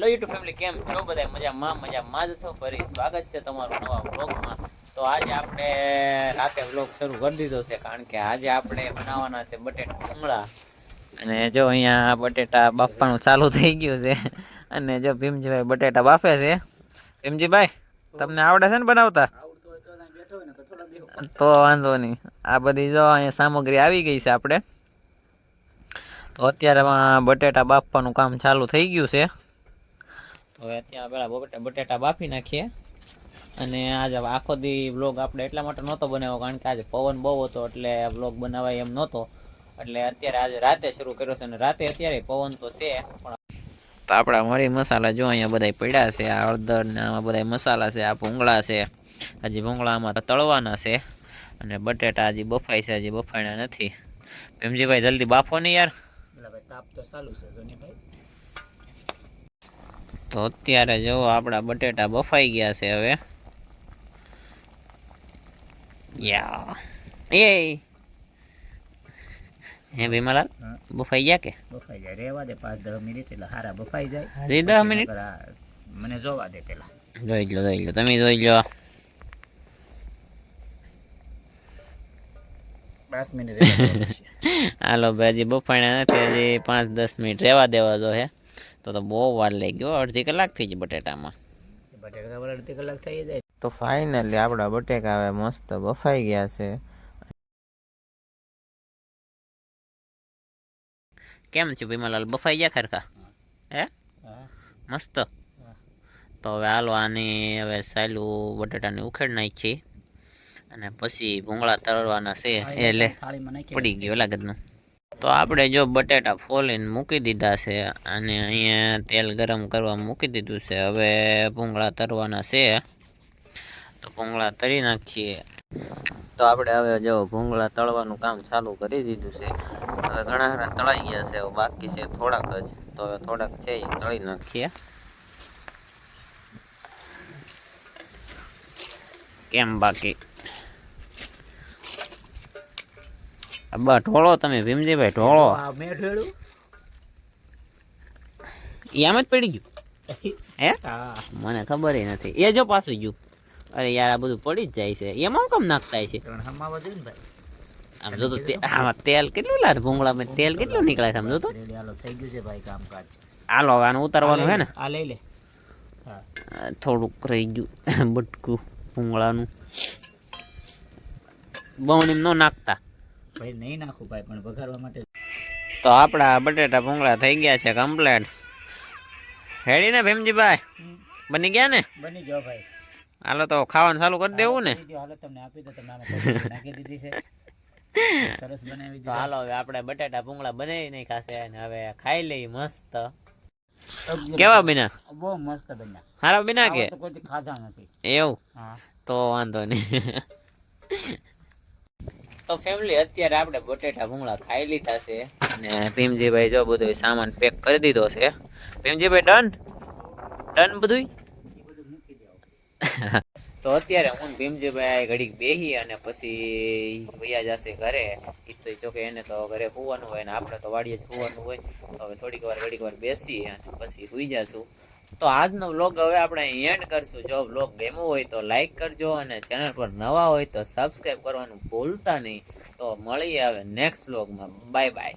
Hello YouTube family, કેમ છો બધા? મજામાં જ છો? ફરી સ્વાગત છે તમારું નવા વ્લોગમાં. તો આજે આપણે રાતે વ્લોગ શરૂ કરી દીધો છે, કારણ કે આજે આપણે બનાવવાના છે બટેટા ભૂંગળા. અને જો અહીંયા બટેટા બાફવાનું ચાલુ થઈ ગયું છે, અને જો ભીમજીભાઈ બટેટા બાફે છે. ભીમજીભાઈ, તમને આવડે છે ને બનાવતા? તો વાંધો નહીં. આ બધી જો અહીંયા સામગ્રી આવી ગઈ છે આપણે. તો અત્યારે બટેટા બાફવાનું કામ ચાલુ થઈ ગયું છે. તો અત્યારે પેલા બટેટા બાફી નાખીએ. અને આજે આખો દી વ્લોગ આપણે એટલા માટે નહોતો બનાવ્યો, કારણ કે આજે પવન બહુ હતો, એટલે વ્લોગ બનાવાય એમ નહોતો. એટલે અત્યારે આજે રાતે શરૂ કર્યો છે, અને રાતે અત્યારે પવન તો છે પણ. તો આપણા મરી મસાલા જો અહીંયા બધા પડ્યા છે. આ હળદર ને આમાં બધા મસાલા છે. આ ભૂંગળા છે. હજી ભૂંગળામાં તો તળવાના છે. અને બટેટા હજી બફાય છે, હજી બફાણા નથી. ભીમજીભાઈ જલ્દી બાફો ને યાર. તાપ તો ચાલુ છે જોનીભાઈ. તો અત્યારે જો આપણા બટેટા બફાઈ ગયા છે. હવે યા હે ભીમાલાલ, બફાઈ ગયા કે? બફાઈ જાય, રેવા દે 5-10 મિનિટ એટલે હારા બફાઈ જાય. 10 મિનિટ મને જોવા દે પેલા. જોઈ લો તમે જોઈ લો. 5 મિનિટ રેવા દેશે. હાલો ભાઈ, હજી બફાણા નથી, હજી 5-10 મિનિટ રેવા દેવા દો. હે તો બહુ વાર લાગી ગયો. અડધી કલાક થઈ ગઈ બટેટામાં. બટેટા અડધી કલાક થઈ જાય. તો ફાઇનલી આપણા બટેકા હવે મસ્ત બફાઈ ગયા છે. કેમ છે ભીમાલાલ, બફાઈ ગયા ખરખા? હે મસ્ત. તો હવે હાલો આની હવે સાયલું બટેટાને ઉખેડ નાખી, અને પછી ભૂંગળા તળવાના છે. એટલે પડી ગયો લાગતનું. તો આપણે જો બટેટા ફોલીને મૂકી દીધા છે, અને અહીંયા તેલ ગરમ કરવા મૂકી દીધું છે. હવે ભૂંગળા તળવાના છે, તો ભૂંગળા તળી નાખીએ. તો આપણે હવે જો ભૂંગળા તળવાનું કામ ચાલુ કરી દીધું છે. હવે ઘણા ખરા તળાઈ ગયા છે, બાકી છે થોડાક જ. તો હવે થોડાક છે એ તળી નાખીએ. કેમ બાકી અબ્બા ઢોળો તમે ભીમજીભાઈ, ઢોળો. મેં ઢોળ્યું એમ જ પડી ગયું. હે મને ખબર નથી. એ જો પાછું ગયું. અરે યાર, આ બધું પડી જ જાય છે. એમાં કેમ નાખતા છે? આમ જો તો આમાં તેલ કેટલું લાગે ભૂંગળામાં, તેલ કેટલું નીકળે છે આમ જો તો. હાલો થઈ ગયું છે ભાઈ કામકાજ. હાલો હવે આનું ઉતારવાનું છે ને. આ લઈ લે. થોડુંક રહી ગયું બટકું ભૂંગળાનું. બહુણીમ ન નાખતા ભાઈ, નહીં નાખું ભાઈ, પણ વઘારવા માટે. તો આપણા બટેટા ભૂંગળા થઈ ગયા છે કમ્પ્લેટ. રેડી ને ભીમજીભાઈ? બની ગયા ને? બની ગયો ભાઈ. હાલો તો ખાવાનું ચાલુ કરી દેવું ને. હાલો તમને આપી દો, તમને નાખી દીધી છે. સરસ બનાવી. તો હાલો હવે આપણે બટેટા ભૂંગળા બનાવી નાખ્યા છે, અને હવે ખાઈ લઈ મસ્ત. કેવા બન્યા? બહુ મસ્ત બન્યા. હારા બન્યા કે? કોઈ ખાધા નથી એવું? હા. તો વાંધો નહીં. તો ફેમિલી, અત્યારે આપણે બટેટા ભૂંગળા ખાઈ લીધા છે, અને ભીમજીભાઈ જો બધો સામાન પેક કરી દીધો છે. ભીમજીભાઈ ડન બધું. તો અત્યારે હું ભીમજીભાઈ ઘડીક બેહી, અને પછી વયા જશે ઘરે. તો જોકે એને તો ઘરે હોવાનું હોય, ને આપણે તો વાડીએ જ હોવાનું હોય. તો હવે થોડીક વાર ઘડીક વાર બેસી અને પછી સુઈ જશું. તો આજનો વ્લોગ હવે આપણે એન્ડ કરશું. જો વ્લોગ ગમ્યો હોય તો લાઈક કરજો, અને ચેનલ પર નવા હોય તો સબસ્ક્રાઈબ કરવાનું ભૂલતા નહીં. તો મળીએ હવે નેક્સ્ટ વ્લોગમાં. Bye bye.